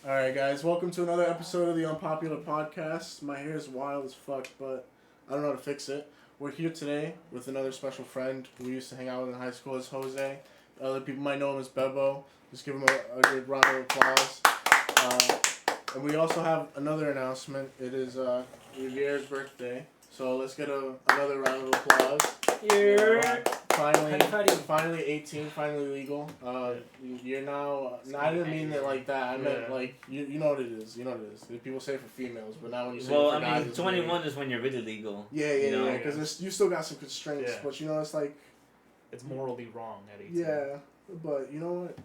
Alright, guys, welcome to another episode of the Unpopular Podcast. My hair is wild as fuck, but I don't know how to fix it. We're here today with another special friend who we used to hang out with in high school as Jose. Other people might know him as Bebo. Just give him a good round of applause. And we also have another announcement. It is Rivier's birthday, so let's get another round of applause. Yeah. Finally 18, finally legal. You're now. I didn't mean it like that. I meant like you know what it is. You know what it is. People say it for females, but now when you say it for guys, 21 is when you're really legal. Yeah. Because you still got some constraints, but it's like it's morally wrong at 18. Yeah, but you know what?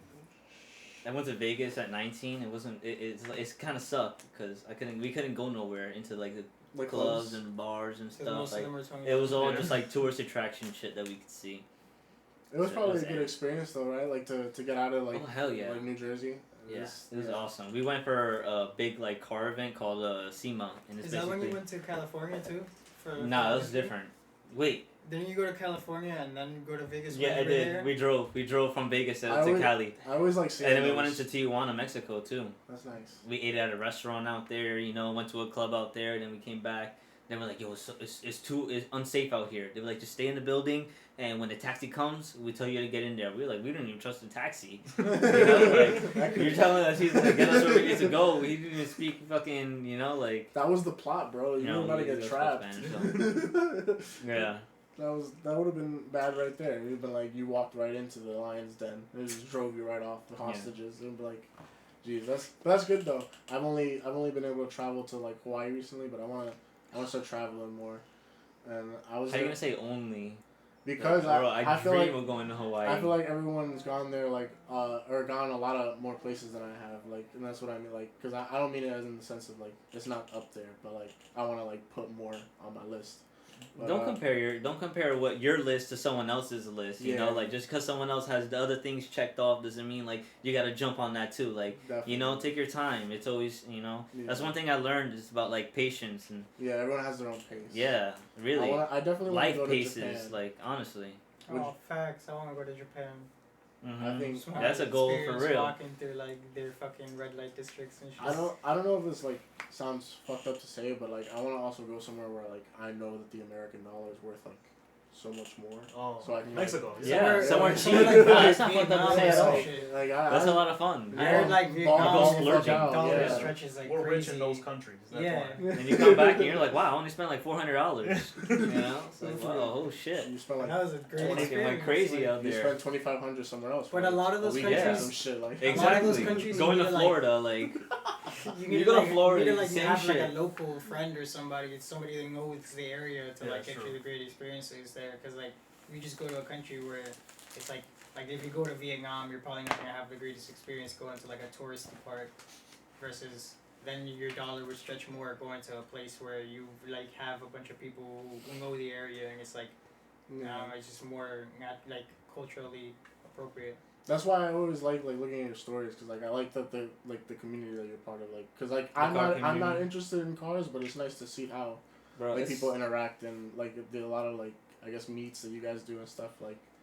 I went to Vegas at 19. It wasn't. It's kind of sucked because we couldn't go nowhere into like the clubs and bars and stuff. Like, it was all just like tourist attraction shit that we could see. It was probably a good experience though, right? Like to get out of like hell yeah, like New Jersey. It was awesome. We went for a big like car event called SEMA. And is that when you went to California too? Nah, it was different. Wait. Didn't you go to California and then go to Vegas? Yeah, I did. There? We drove from Vegas to Cali. I always like seeing. And then we went into Tijuana, Mexico too. That's nice. We ate at a restaurant out there. Went to a club out there. Then we came back. Then we're like, yo, it's unsafe out here. They were like, just stay in the building, and when the taxi comes, we tell you to get in there. We were like, we don't even trust the taxi. You're telling us he's gonna get us where we need to go. He didn't even speak fucking, like. That was the plot, bro. You were about to get trapped. Yeah. That would have been bad right there. It would have been like you walked right into the lion's den. It just drove you right off the hostages. It would be like, geez, that's good though. I've only been able to travel to like Hawaii recently, but I want to start traveling more. And I was. How are you gonna say only? Because I feel dream like of going to Hawaii. I feel like everyone's gone there or gone a lot of more places than I have, and that's what I mean, because I don't mean it as in the sense of it's not up there, but I want to put more on my list. But, don't compare what your list to someone else's list. You know, just because someone else has the other things checked off doesn't mean you gotta jump on that too. Definitely. Take your time. It's always that's one thing I learned is about patience and. Yeah, everyone has their own pace. Yeah, really. I definitely want to go to Japan. Life paces, honestly. Oh, facts! I want to go to Japan. Mm-hmm. I think that's a goal for real. Walking through their fucking red light districts and shit. I don't know if this sounds fucked up to say, but I want to also go somewhere where I know that the American dollar is worth so much more. Oh, so I can Mexico. Somewhere cheap. That's not fucked up to say at all. That's a lot of fun. I heard Vietnam dollar stretches we're crazy. rich in those countries. That's why. And you come back and you're like, wow, I only spent $400. It's like, wow, oh shit. You spent that was a great experience. Went crazy out there. You spent $2,500 somewhere else. But a lot of those countries, some shit exactly. Going to Florida, you go to Florida, you have a local friend or somebody that knows the area to get you the great experiences there. Because you just go to a country where it's like if you go to Vietnam, you're probably not gonna have the greatest experience going to a touristy part, versus then your dollar would stretch more going to a place where you have a bunch of people who know the area, and it's it's just more culturally appropriate. That's why I always like looking at your stories, because I like that the community that you're part of, because I'm not interested in cars, but it's nice to see how people interact, and a lot of I guess meets that you guys do and stuff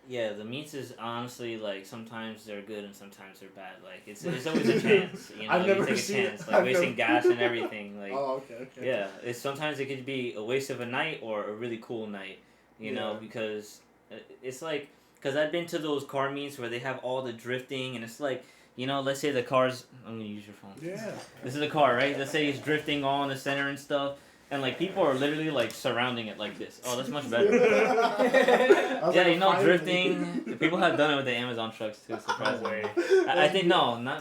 Yeah, the meets is honestly sometimes they're good and sometimes they're bad. It's always a chance. I've never you take seen a chance, it. wasting gas and everything. Oh, okay. Yeah, sometimes it could be a waste of a night or a really cool night. You know, because it's because I've been to those car meets where they have all the drifting, and it's let's say the car's. I'm gonna use your phone. Yeah. This is a car, right? Let's say it's drifting all in the center and stuff. And people are literally surrounding it like this. Oh, that's much better. Drifting. People have done it with the Amazon trucks too. Surprisingly, I think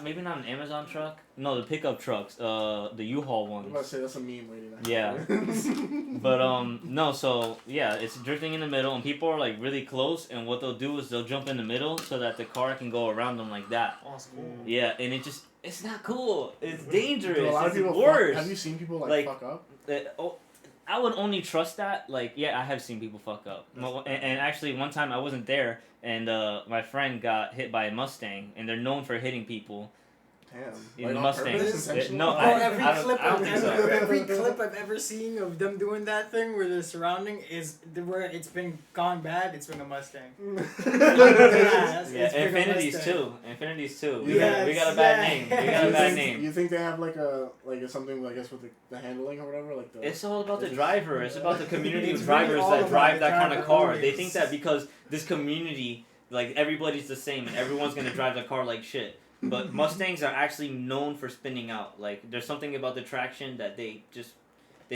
maybe not an Amazon truck. No, the pickup trucks. The U-Haul ones. I'm about to say that's a meme waiting. Yeah. But no. So yeah, it's drifting in the middle, and people are really close. And what they'll do is they'll jump in the middle so that the car can go around them like that. Oh, that's cool. Yeah, and it's not cool. It's dangerous. A lot of people worse. Have you seen people fuck up? I would only trust that. I have seen people fuck up. And actually, one time I wasn't there, and my friend got hit by a Mustang, and they're known for hitting people. Damn. In Like, on Mustangs. purpose, intentionally? No, Every clip I've ever seen of them doing that thing where they're surrounding is where it's been gone bad. It's been a Mustang. Yeah, Infinities too. Infinities too. We got a bad name. We got a bad name. You think they have like something, I guess, with the handling or whatever? Like it's all about the driver. It's about the community of drivers that drive that kind of car. They think that because this community, like everybody's the same and everyone's gonna drive the car like shit. But Mustangs are actually known for spinning out. Like there's something about the traction that they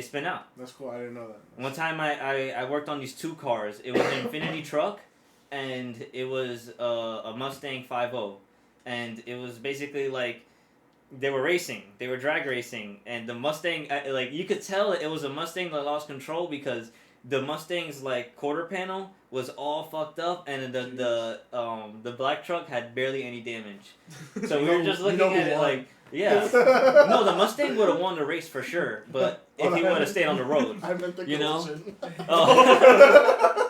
spin out. That's cool. I didn't know that. One time I worked on these two cars. It was an Infinity truck, and it was a Mustang 5.0, and it was basically like they were racing. They were drag racing, and the Mustang like you could tell it was a Mustang that lost control because the Mustang's like quarter panel was all fucked up, and the black truck had barely any damage. So we were just looking at it like, yeah, no, the Mustang would have won the race for sure, but if he would have stayed on the road, I meant the collision. Oh,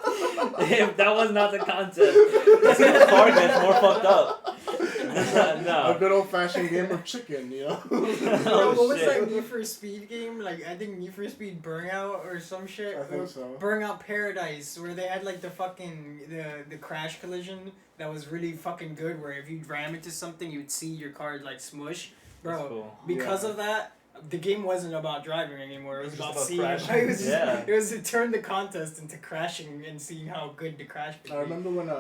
that was not the concept. The car gets more fucked up. No. A good old fashioned game of chicken, you know. What was that Need for Speed game? Like I think Need for Speed Burnout or some shit. I think so. Burnout Paradise, where they had like the fucking the crash collision that was really fucking good. Where if you ram into something, you'd see your car like smush, bro. Cool. Because of that. The game wasn't about driving anymore. It was about seeing. Crashing. It turned the contest into crashing and seeing how good the crash could be. I remember when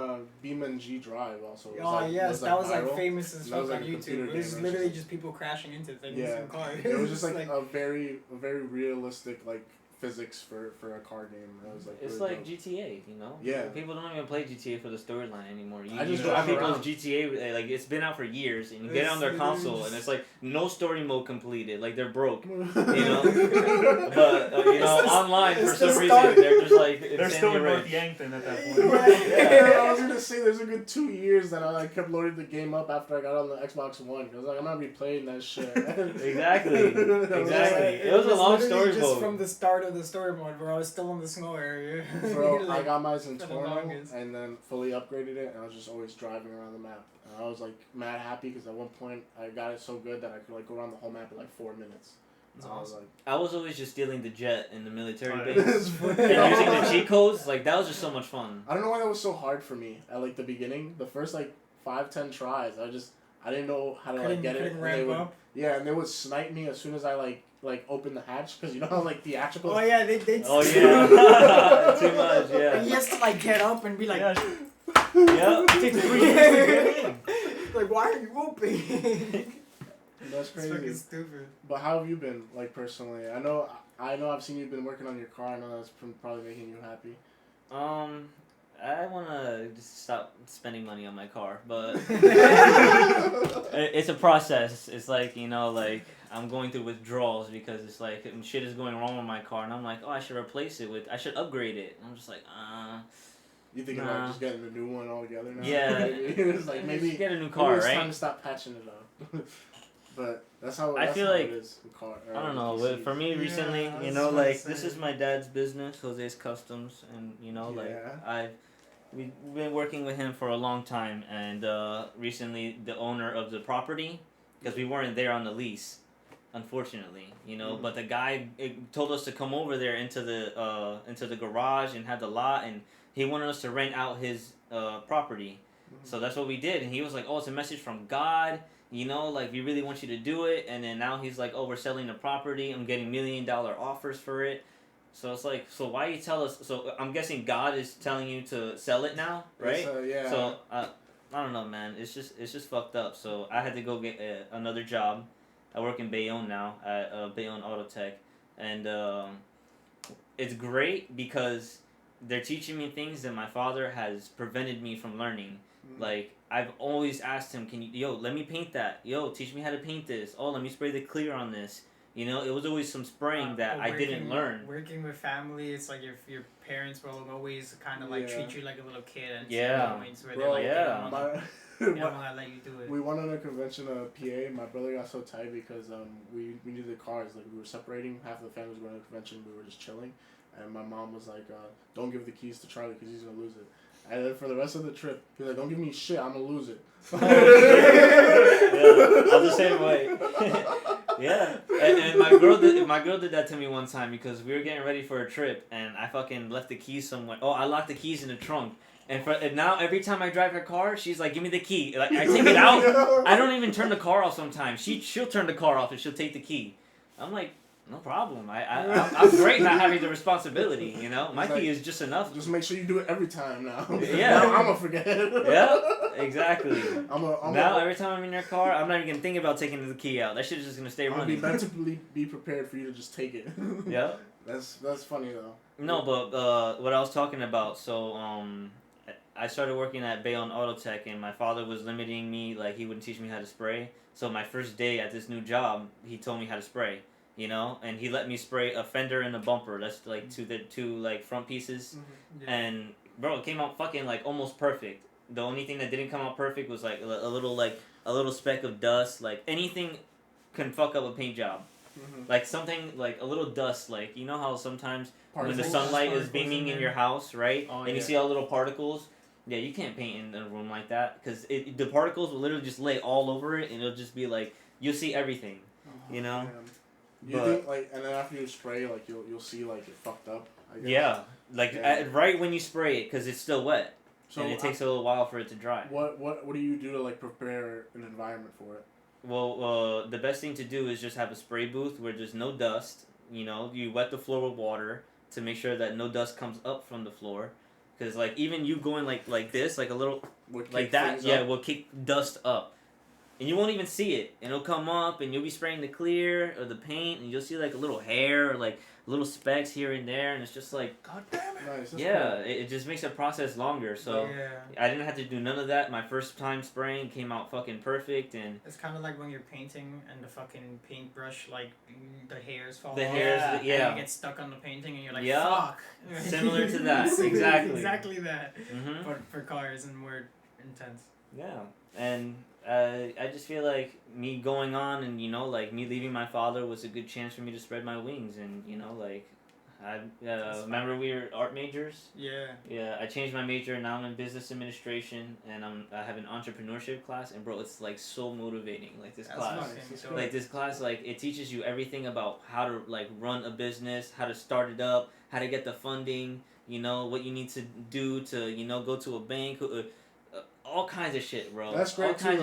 Beeman G Drive also. Was that was viral. like famous as fuck on YouTube. It was literally just just people crashing into things in cars. It was just like a very realistic like physics for a car game. It was like it's really like dope. GTA, you know. Yeah. People don't even play GTA for the storyline anymore. I just drive drive people's around. GTA like it's been out for years, and you get on their console, and it's like no story mode completed. Like they're broke, you know. But you know, online for some reason they're just like they're still in rich. North Yankton at that point. Yeah, I was gonna say there's a good 2 years that I like kept loading the game up after I got on the Xbox One. I was like, I'm gonna be playing that shit. Exactly. It was a long story just mode. from the start of the story mode, where I was still in the snow area. Bro, Like, I got mine in for the Torno longest. and then fully upgraded it, and I was just always driving around the map. And I was like mad happy because at one point I got it so good that I could like go around the whole map in like 4 minutes. That's And I was awesome. like, I was always just stealing the jet in the military Oh, base. yeah. And using the cheat codes, like that was just so much fun. I don't know why that was so hard for me at like the beginning. The first like 5-10 tries, I didn't know how to like get it. Couldn't And ramp they would, up. yeah, and they would snipe me as soon as I like open the hatch because you know how like theatrical. Oh yeah, they. Oh yeah, too much. And Yeah. he has to like get up and be like, Yeah. Yep. Take the free game. like, why are you whooping? That's It's fucking crazy. stupid. But how have you been like personally? I know I've seen you've been working on your car. I know that's probably making you happy. I wanna just stop spending money on my car, but it's a process. It's like, you know, like I'm going through withdrawals because it's like shit is going wrong with my car, and I'm like, oh, I should replace it I should upgrade it. And I'm just like, You thinking Nah. about just getting a new one altogether now? Yeah. It's like maybe get a new maybe car, it's time right? to stop patching it up. But that's how I that's feel how like- it is with car. I don't know. PCs. For me, Yeah, recently, you that's know, what I'm like this saying. is my dad's business, Jose's Customs, and you know, like we've been working with him for a long time, and recently the owner of the property, because we weren't there on the lease, unfortunately, you know, but the guy told us to come over there into the garage and have the lot, and he wanted us to rent out his property. So that's what we did, and he was like, oh, it's a message from God, you know, like we really want you to do it. And then now he's like, oh, we're selling the property, I'm getting $1 million offers for it. So it's like, so why you tell us? So I'm guessing God is telling you to sell it now, right? Yeah. So I don't know, man. It's just fucked up. So I had to go get another job. I work in Bayonne now at Bayonne Auto Tech, and it's great because they're teaching me things that my father has prevented me from learning. Like I've always asked him, let me paint that. Yo, teach me how to paint this. Oh, let me spray the clear on this. You know, it was always some spraying that I didn't learn. Working with family, it's like your parents will always kind of like treat you like a little kid, and Yeah. points where Bro, they're like, yeah. they don't wanna let you do it. We went on a convention PA. My brother got so tight because we needed the cars. Like we were separating. Half of the family was going to the convention. We were just chilling, and my mom was like, "Don't give the keys to Charlie because he's gonna lose it." And then for the rest of the trip, he was like, "Don't give me shit. I'm gonna lose it." I'm the same way. Yeah, and my girl did that to me one time because we were getting ready for a trip, and I fucking left the keys somewhere. Oh, I locked the keys in the trunk. And now every time I drive her car, she's like, "Give me the key." Like I take it out. I don't even turn the car off sometimes. She'll turn the car off and she'll take the key. I'm like, no problem. I'm great not having the responsibility. You know, my key is just enough. Just make sure you do it every time now. Yeah, now I'm gonna forget. Yeah, exactly. Now every time I'm in your car, I'm not even gonna think about taking the key out. That shit is just gonna stay running. Be mentally be prepared for you to just take it. Yeah. That's funny though. No, but what I was talking about, so I started working at Bayonne Auto Tech, and my father was limiting me, like he wouldn't teach me how to spray. So my first day at this new job, he told me how to spray, you know, and he let me spray a fender and a bumper. That's like two like front pieces, and bro, it came out fucking like almost perfect. The only thing that didn't come out perfect was like a little speck of dust. Like anything can fuck up a paint job. Like something like a little dust, like you know how sometimes when the sunlight is beaming in your house, right, and you see all little particles. Yeah, you can't paint in a room like that because the particles will literally just lay all over it, and it'll just be like you'll see everything, you know. You think like, and then after you spray, like you'll see like it fucked up. I guess. Yeah, like right when you spray it, because it's still wet, so and it takes a little while for it to dry. What do you do to like prepare an environment for it? Well, the best thing to do is just have a spray booth where there's no dust. You know, you wet the floor with water to make sure that no dust comes up from the floor. Because, like, even you going, like this, like a little, like that, will kick dust up. And you won't even see it. And it'll come up, and you'll be spraying the clear or the paint, and you'll see, like, a little hair or, like, little specks here and there, and it's just like, God damn it! Nice, yeah, cool. It just makes the process longer, so I didn't have to do none of that. My first time spraying came out fucking perfect, and it's kind of like when you're painting and the fucking paintbrush, like, the hairs fall off. The hairs, and you get stuck on the painting, and you're like, fuck! Similar to that, exactly. Exactly that, but for cars and more intense. Yeah, and I just feel like me going on and, you know, like, me leaving my father was a good chance for me to spread my wings. And, you know, like, I remember we were art majors? Yeah. Yeah, I changed my major, and now I'm in business administration, and I have an entrepreneurship class, and, bro, it's, like, so motivating, like, this class. Like, this class, like, it teaches you everything about how to, like, run a business, how to start it up, how to get the funding, you know, what you need to do to, you know, go to a bank, all kinds of shit, bro. That's great too,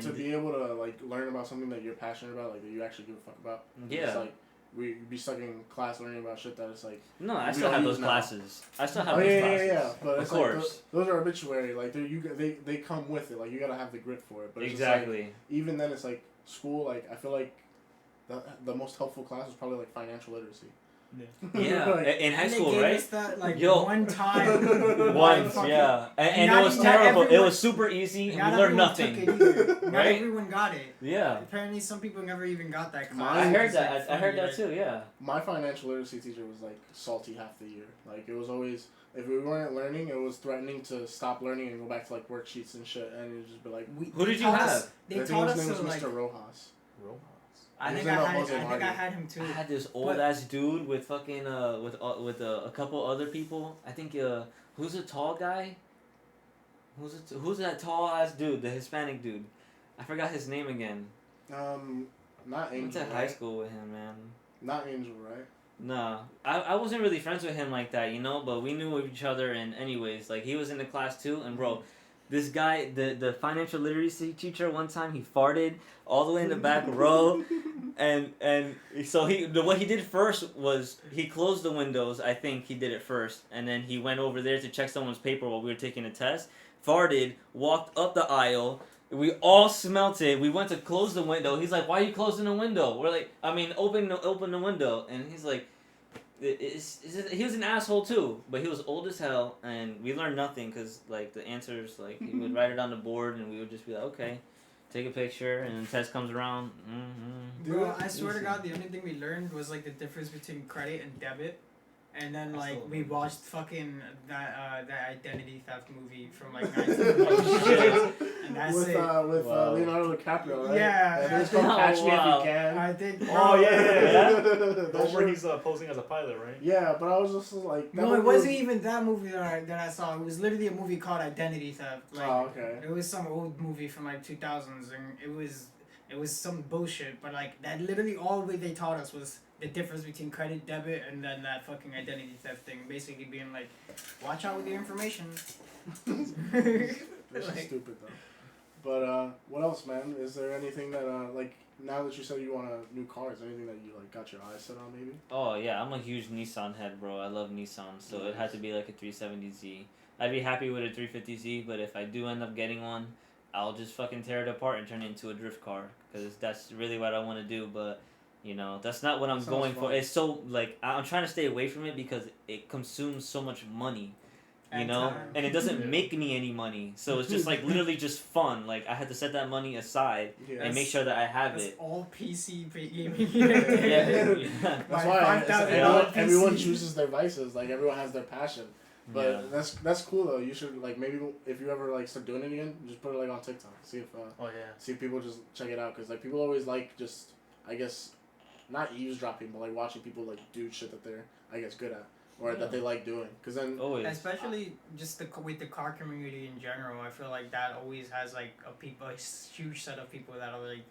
to be able to like learn about something that you're passionate about, like that you actually give a fuck about. Yeah. It's like we'd be stuck in class learning about shit that it's like. No, I still have those classes. I still have those classes. Yeah. But of course, like, those are obituary. Like they come with it. Like you gotta have the grit for it. But it's exactly. Just, like, even then, it's like school. Like I feel like the most helpful class was probably like financial literacy. Yeah, like, in high school, gave right? Us that, like, one time. Once, yeah. And it was terrible. It was super easy, and we learned nothing. Not everyone got it. Yeah. Apparently, some people never even got that class. I heard that. Like, I heard that too, yeah. My financial literacy teacher was, like, salty half the year. Like, it was always, if we weren't learning, it was threatening to stop learning and go back to, like, worksheets and shit, and it would just be like... Who did you have? They taught us his name was like... Mr. Rojas. I think I had him too. I had this old ass dude with fucking with a couple other people. I think who's a tall guy? Who's that tall ass dude? The Hispanic dude. I forgot his name again. Not Angel. I went to high school with him, man. Not Angel, right? Nah, I wasn't really friends with him like that, you know. But we knew of each other, and anyways, like he was in the class too, and bro. This guy, the financial literacy teacher, one time he farted all the way in the back row, and so what he did first was he closed the windows. I think he did it first, and then he went over there to check someone's paper while we were taking a test. Farted, walked up the aisle. We all smelt it. We went to close the window. He's like, "Why are you closing the window?" We're like, "I mean, open the window." And he's like. He was an asshole too, but he was old as hell, and we learned nothing because like the answers, like he would write it on the board, and we would just be like, okay, take a picture, and the test comes around. Bro, I swear to God, the only thing we learned was like the difference between credit and debit. And then I like still we remember. watched fucking that identity theft movie from like 1990s, and that's with it. Wow. Leonardo DiCaprio, right? Yeah, And it's I called Catch think- Me If Wow. You Can. I think. Oh, yeah. That The one where shit- he's posing as a pilot, right? Yeah, but I was just like. that No, it movie wasn't was- even that movie that I saw. It was literally a movie called Identity Theft. Like, Oh, okay. It was some old movie from like 2000s, and it was some bullshit. But like that, literally all they taught us was the difference between credit, debit, and then that fucking identity theft thing. Basically being like, watch out with your information. This is Like- stupid though. But what else, man? Is there anything that like now that you said you want a new car, is there anything that you like got your eyes set on maybe? Oh yeah, I'm a huge Nissan head, bro. I love Nissan, so it had to be like a 370Z. I'd be happy with a 350Z, but if I do end up getting one, I'll just fucking tear it apart and turn it into a drift car, because that's really what I want to do. But you know, that's not what I'm Sounds going for. fun. It's so like I'm trying to stay away from it because it consumes so much money. You And know, time. and it doesn't Yeah. make me any money, so it's just like literally just fun. Like I had to set that money aside Yeah. and make sure that I have That's it. all PC gaming. Yeah. That's My why $5,000 everyone PC. chooses their vices. Like everyone has their passion. But Yeah. that's cool though. You should like maybe if you ever like start doing it again, just put it like on TikTok. See if Oh yeah. see if people just check it out, because like people always like just I guess not eavesdropping, but like watching people like do shit that they're I guess good at or Yeah. that they like doing. Because then Always. Especially just with the car community in general, I feel like that always has like a huge set of people that are like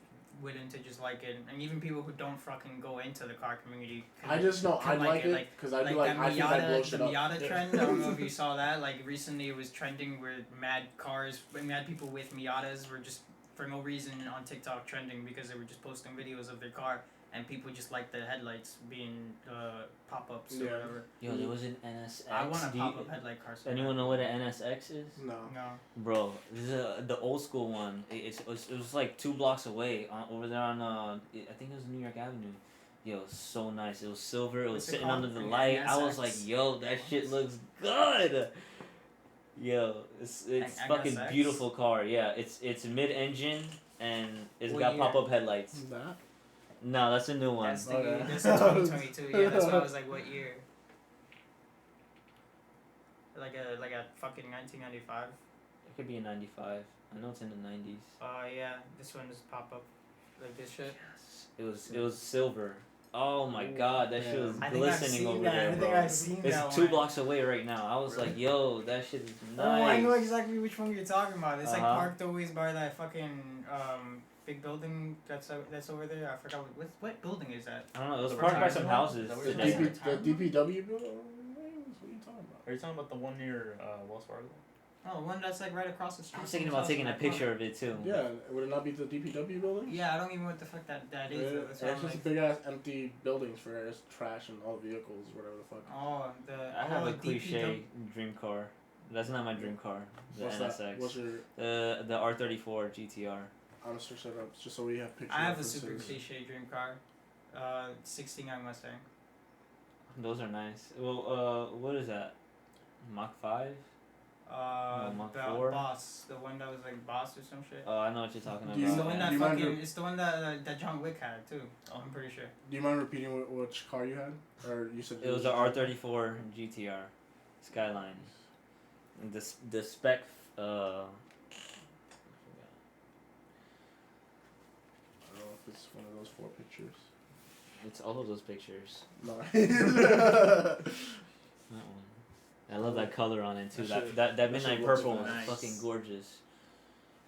willing to just like it, and even people who don't fucking go into the car community. I just know can I like it because I'd be like that I think I blow Miata, shit the up. Miata Yeah. trend. I don't know if you saw that. Like recently, it was trending where mad people with Miatas were just for no reason on TikTok trending because they were just posting videos of their car, and people just like the headlights being pop-ups or Yeah. whatever. Yo, there was an NSX. I want a Do you- pop-up headlight car. so Anyone bad. know what an NSX is? No. No. Bro, this is the old school one. It was like 2 blocks away over there on I think it was New York Avenue. Yo, so nice. It was silver. It was What's it sitting called? under the An light. I was NSX? like, yo, that shit looks good. Yo, it's An fucking NSX? beautiful car. Yeah, it's mid engine and it's What got year? pop up headlights. That? No, that's a new one. That's the Okay. that's in 2022. Yeah, that's why I was like, what year? Like a fucking 1995. It could be a 95. I know it's in the 90s. Yeah, this one is pop up, like this shit. Yes. It was silver. Oh my Ooh, god, that shit damn. was I think I've glistening seen over that. there, I think bro. I've seen that It's 2 one. blocks away right now. I was like, yo, that shit is nice. Oh, I know exactly which one you're talking about. It's like Uh-huh. parked always by that fucking big building that's over there. I forgot what building is that. I don't know. It was The parked by retirement some one? houses Is that what The, you're today. talking DP, the DPW bill? What are you talking about? Are you talking about the one near Wells Fargo? Oh, one that's like right across the street. I was thinking from about us, taking a that corner. picture of it too. Yeah, would it not be the DPW building? Yeah, I don't even know what the fuck that is. Yeah, Though. That's why it's I'm just like, big ass empty buildings for just trash and all vehicles, whatever the fuck. oh, I have a DPW. cliche dream car. That's not my dream car. The What's NSX. that? What's your The R34 GTR. I'm gonna search that up just so we have pictures. I have a super cliche dream car. 69 Mustang. Those are nice. Well, what is that? Mach 5? Mach 4? Boss, the one that was like Boss or some shit. Oh, I know what you're talking Do you It's the about. one yeah. that you mind fucking. It's the one that John Wick had too. I'm pretty sure. Do you mind repeating which car you had, or you said It was the R34 GTR Skyline. And the spec. I don't know if it's one of those 4 pictures. It's all of those pictures. No. That one. I love that color on it too. That That shit- that that shit midnight looks purple is nice. fucking gorgeous.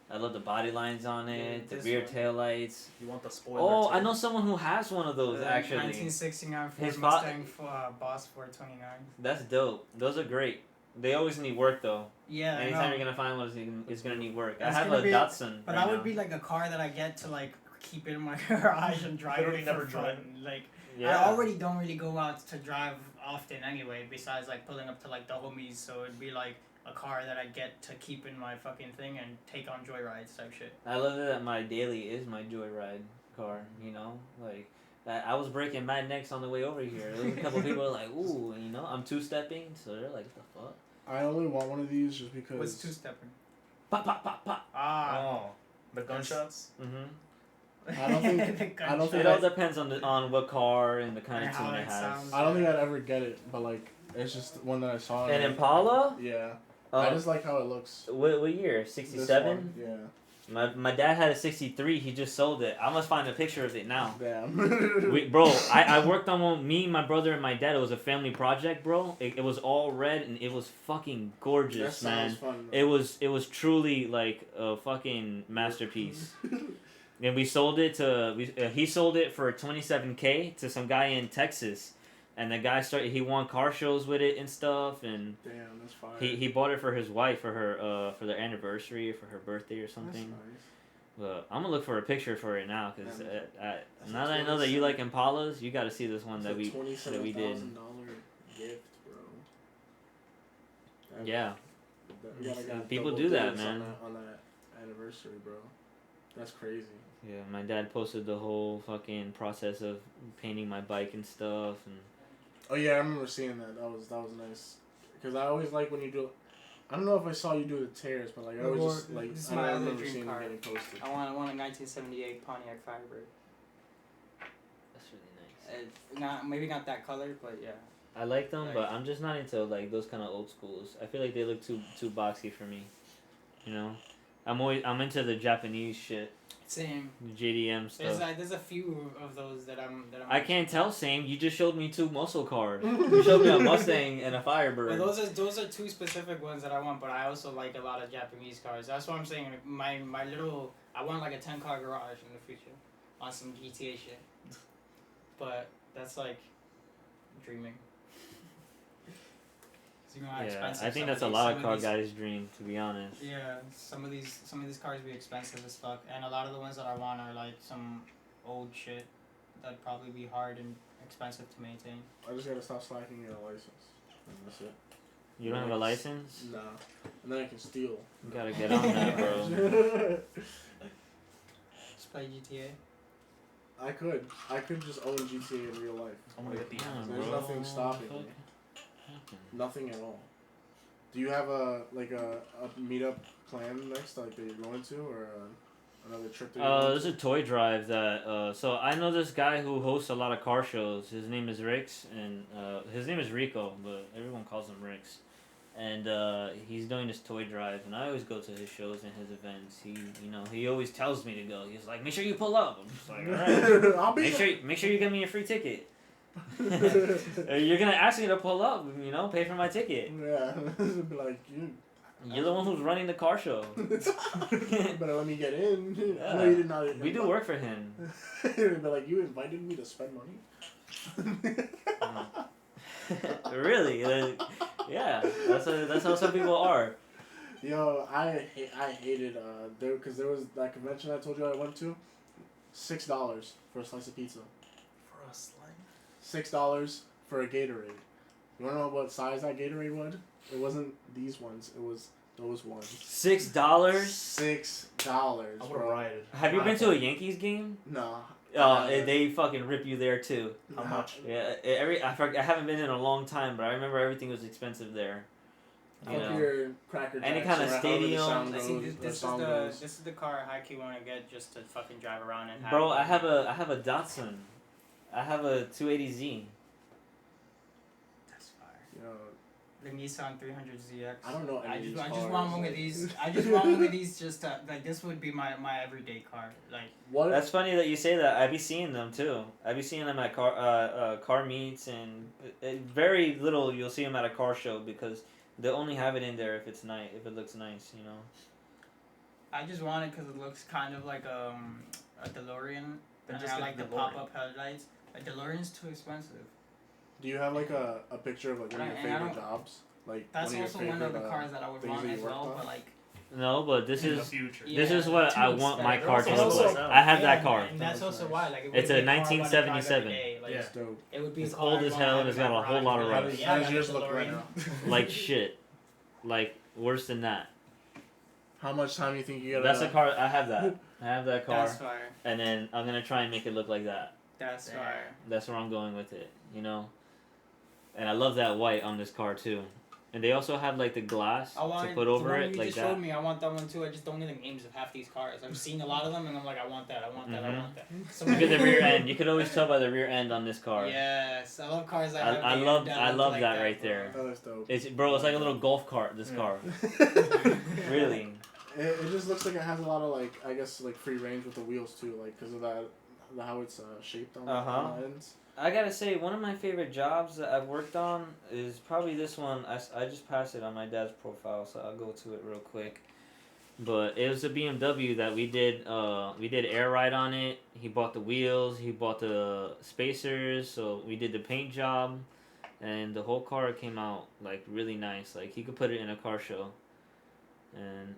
I love the body lines on it, the this rear one. tail lights. You want the spoiler? Oh, too? I know someone who has one of those The actually. 1969 Ford His Mustang Boss 429. That's dope. Those are great. They always need work though. Yeah, I Anytime know. you're gonna find one, it's gonna need work. I It's have gonna a be- Datsun. But right that would now. be like a car that I get to like keep in my garage and drive Literally it never for fun. drive Like Yeah. I already don't really go out to drive often anyway. Besides like pulling up to like the homies, so it'd be like a car that I get to keep in my fucking thing and take on joyrides type shit. I love that my daily is my joyride car. You know, like I was breaking mad necks on the way over here. There was a couple people were like, "Ooh," you know, I'm 2-stepping, so they're like, "What the fuck?" I only want one of these just because. What's 2-stepping? Pop, pop, pop, pop. Ah, Oh, the gunshots. Mhm. I don't think. I don't think. It all depends on what car and the kind of And how tune it it has. sounds. I don't think I'd ever get it, but like it's just one that I saw. An and Impala? Yeah. I just like how it looks. What year? This 67? one, yeah. My dad had a 63. He just sold it. I must find a picture of it now. Damn. I worked on one. Me, my brother, and my dad. It was a family project, bro. It was all red and it was fucking gorgeous, that man. sounds fun, It was truly like a fucking masterpiece. And we sold it to he sold it for $27K to some guy in Texas, and the guy he won car shows with it and stuff, and Damn, that's fire. he bought it for his wife for her for their anniversary or for her birthday or That's something. nice. But I'm gonna look for a picture for it now because That's now a that I know that you like 27 Impalas, you got to see this one that we did. $27,000 gift, bro. Yeah. You gotta get People double do that, digits man. On that anniversary, bro. That's crazy. Yeah, my dad posted the whole fucking process of painting my bike and stuff, and Oh yeah, I remember seeing that. That was nice. Because I always like when you do. I don't know if I saw you do the tears, but like I always just like This is I my don't other remember dream seeing car. it getting posted. I want a 1978 Pontiac Firebird. that's really nice. Maybe not that color, but yeah. I like them, Like- but I'm just not into like those kind of old schools. I feel like they look too boxy for me. You know, I'm into the Japanese shit, Same. the JDM stuff. There's a few of those that I'm. I can't tell, same. You just showed me 2 muscle cars. You showed me a Mustang and a Firebird. Well, those are 2 specific ones that I want, but I also like a lot of Japanese cars. That's what I'm saying. My little, I want like a 10-car garage in the future, on some GTA shit. But that's like dreaming. 'Cause you know how Yeah, expensive. I think some that's a these- lot some of car these- guys' dream, to be honest. Yeah, some of these cars be expensive as fuck, and a lot of the ones that I want are like some old shit that'd probably be hard and expensive to maintain. I just gotta stop slacking your license. And that's it. You don't have a license? Nah. And then I can steal. You gotta get on that, bro. Just play GTA. I could just own GTA in real life. I'm gonna get the Come on, There's bro. nothing stopping me. Fuck. Nothing at all. Do you have a meetup plan next, like that you're going to, or another trip that you're going There's a toy drive that so I know this guy who hosts a lot of car shows. His name is Rix, and his name is Rico, but everyone calls him Rix. And he's doing this toy drive, and I always go to his shows and his events. He always tells me to go. He's like, make sure you pull up. I'm just like, all right. I'll be Make sure you give me a free ticket. You're gonna ask me to pull up, pay for my ticket. Yeah. Be like, You're the one who's running the car show. better let me get in. Yeah. I know you did not. We do work for him. Be like, you invited me to spend money. Really? Yeah. That's how some people are. Yo, I hated because there was that convention I told you I went to. $6 for a slice of pizza. For a slice. $6 for a Gatorade. You wanna know what size that Gatorade was? It wasn't these ones. It was those ones. $6? $6, I would have bro. rioted. Have you been to a Yankees game? No. Oh, they fucking rip you there too. How much? Yeah, I haven't been in a long time, but I remember everything was expensive there. You Fuck know. your Cracker Jacks. Any kind of or however the stadium. sound See, goes, this song is goes. this is the car I hikey want to get just to fucking drive around and have. Bro, I have a Datsun. I have a 280Z. That's fire. Yo, The Nissan 300ZX. I don't know any I of just these I just cars, want one like- of these. I just want one of these just to, like this would be my everyday car. Like what? That's funny that you say that. I be seeing them too. I be seeing them at car meets, and very little you'll see them at a car show because they only have it in there if it's nice, if it looks nice, I just want it because it looks kind of like a DeLorean. Then And just I get like the DeLorean. pop-up headlights. A DeLorean's too expensive. Do you have like a picture of like one of your And I favorite don't- jobs? Like That's one of your also favorite, one of the cars that I would things want that you as worked well. on? But like No, but this In the is future. Yeah. this is what too I want my expensive. car to Also, look like. also- I have that yeah, car. and that's That's also nice. why like it would It's be a car I wanna drive every 1977. day, like, Yeah. That's dope. It would be It's a car old I'd as wanna hell have and it's in my got a whole garage. lot of Like, rust. yeah, How I does got yours the look right DeLorean. now? Like shit, like worse than that. How much time do you think you gotta? That's a car. I have that. I have that car, That's fire. and then I'm gonna try and make it look like that. That's Damn. fire. That's where I'm going with it, And I love that white on this car too. And they also have like the glass to put the over one it you like just that. showed me. I want that one too. I just don't know the names of half these cars. I've seen a lot of them, and I'm like, I want that. I want that. I want that. Look at the rear end. You could always tell by the rear end on this car. Yes, I love cars that have I the love end I look love like that right bro. there. That looks dope. It's like a little golf cart. This car, really. It just looks like it has a lot of like, I guess, like free range with the wheels too, like because of that, how it's shaped on Uh-huh. the ends. I gotta say, one of my favorite jobs that I've worked on is probably this one. I just passed it on my dad's profile, so I'll go to it real quick. But it was a BMW that we did air ride on it. He bought the wheels, he bought the spacers, so we did the paint job, and the whole car came out like really nice. Like he could put it in a car show. And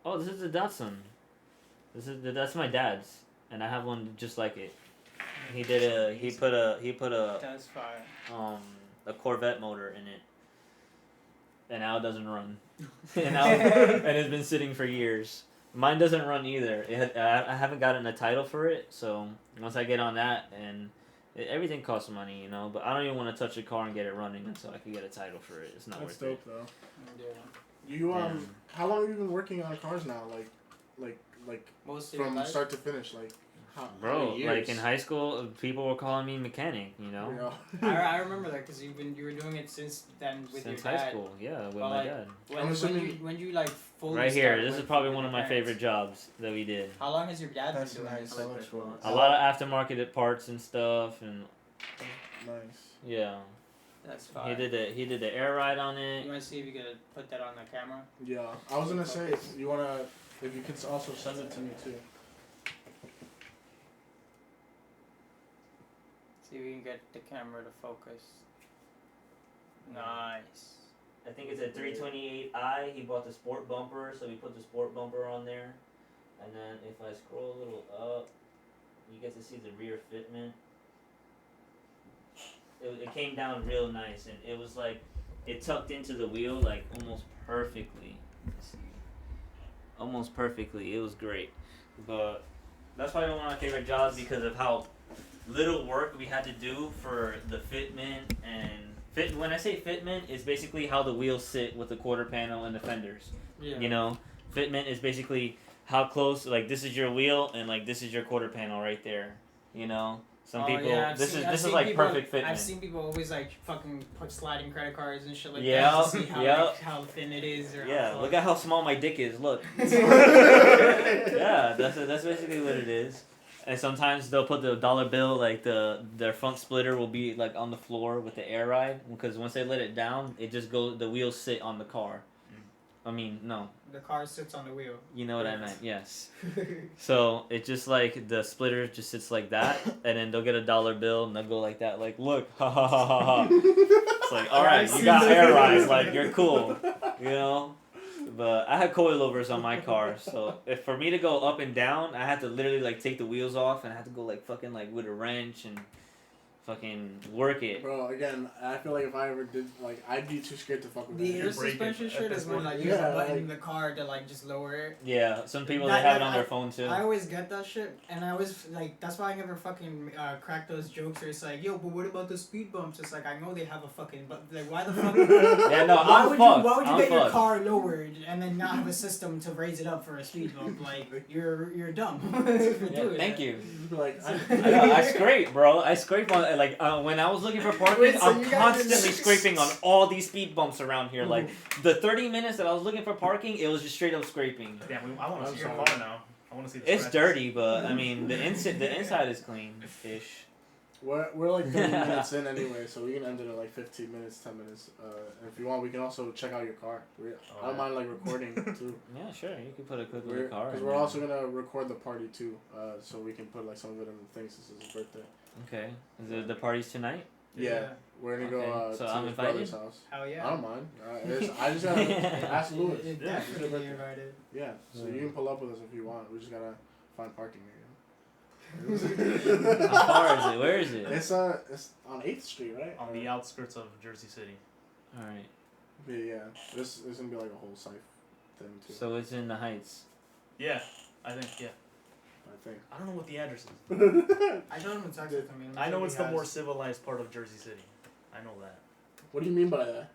oh, this is the Datsun. That's my dad's, and I have one just like it. He put a That's fire. a Corvette motor in it, and now it doesn't run, and it's been sitting for years. Mine doesn't run either. I haven't gotten a title for it, so once I get on that, and everything costs money, you know. But I don't even want to touch a car and get it running until I can get a title for it. It's not That's worth dope though. Yeah. You how long have you been working on cars now? Like Most of your from life? start to finish, like how Bro, many like years? in high school, people were calling me mechanic, you know. Yeah. I remember that because you were doing it since then with Since your dad. high school, yeah, with Well, my like, dad. I'm assuming- when you like fully Right here, start this is with probably your one of my parents? favorite jobs that we did. How long has your dad That's been doing nice. this? I like that. A lot of aftermarket parts and stuff, and Nice. yeah, That's fine. he did the air ride on You it. want to see if you could put that on the camera? Yeah, I was gonna say if you could also send it to me too. See if we can get the camera to focus. Nice. I think it's a 328i. He bought the sport bumper, so we put the sport bumper on there. And then if I scroll a little up, you get to see the rear fitment. It came down real nice, and it was like it tucked into the wheel like almost perfectly. Let's see. Almost perfectly. It was great, but that's probably one of my favorite jobs because of how little work we had to do for the fitment and when I say fitment, it's basically how the wheels sit with the quarter panel and the fenders. Yeah. You know, fitment is basically how close, like this is your wheel and like this is your quarter panel right there. You know, some people this is like people, perfect fitment. I've seen people always like fucking put sliding credit cards and shit like Yeah, that to see how, yeah. like, how thin it is. Or Yeah, how look at how small my dick is. Look. Yeah, that's basically what it is. And sometimes they'll put the dollar bill, like their front splitter will be like on the floor with the air ride, because once they let it down, it just goes. The wheels sit on the car. I mean, no. The car sits on the wheel. You know what I meant? Yes. So it just like the splitter just sits like that, and then they'll get a dollar bill and they'll go like that, like look, ha ha ha ha ha. It's like, all right, you got air rides, like you're cool, you know. But I had coilovers on my car, so if for me to go up and down, I had to literally like take the wheels off and I had to go like fucking like with a wrench and fucking work it. Bro, again, I feel like if I ever did, like, I'd be too scared to fuck with The that. air suspension shit is when like you have a button in the car to like just lower it. Yeah, some people they That- have it that- on their phone too. I always get that shit, and I always like that's why I never fucking crack those jokes where it's like, yo, but what about the speed bumps? It's like I know they have a fucking, but like why the fuck? Yeah, no, why I'm would fucked. you? Why would you I'm get your fucked. car lowered and then not have a system to raise it up for a speed bump? Like you're dumb. for Yeah, doing thank that. you. Like, I know, I scrape, bro. I scrape on like when I was looking for parking, Wait, so I'm you guys constantly didn't- scraping on all these speed bumps around here. Like the 30 minutes that I was looking for parking, it was just straight up scraping. Damn, I want to I'm see your sorry. car now. I want to see the It's scratches. dirty, but I mean the inside is clean-ish. we're like 30 minutes in anyway, so we can end it in like 15 minutes, 10 minutes. And if you want, we can also check out your car. I don't mind like recording too. Yeah, sure. You can put a clip of the car. Because in we're there. also gonna record the party too, so we can put like some of it in the things since it's his birthday. Okay. Is it the party's tonight? Yeah, we're gonna Okay, go so to I'm his invited? brother's house. Hell yeah. I don't mind. I just gotta ask Louis. You're Yeah, definitely invited. Yeah, so you can pull up with us if you want. We just gotta find parking there. How far is it? Where is it? It's on 8th Street, right? On the outskirts of Jersey City. All right. Yeah, this is gonna be like a whole site thing too. So it's in the Heights. Yeah, I think, yeah. I think. I don't know what the address is. I don't know Texas. I mean, I know he it's the has- more civilized part of Jersey City. I know that. What do you mean by that?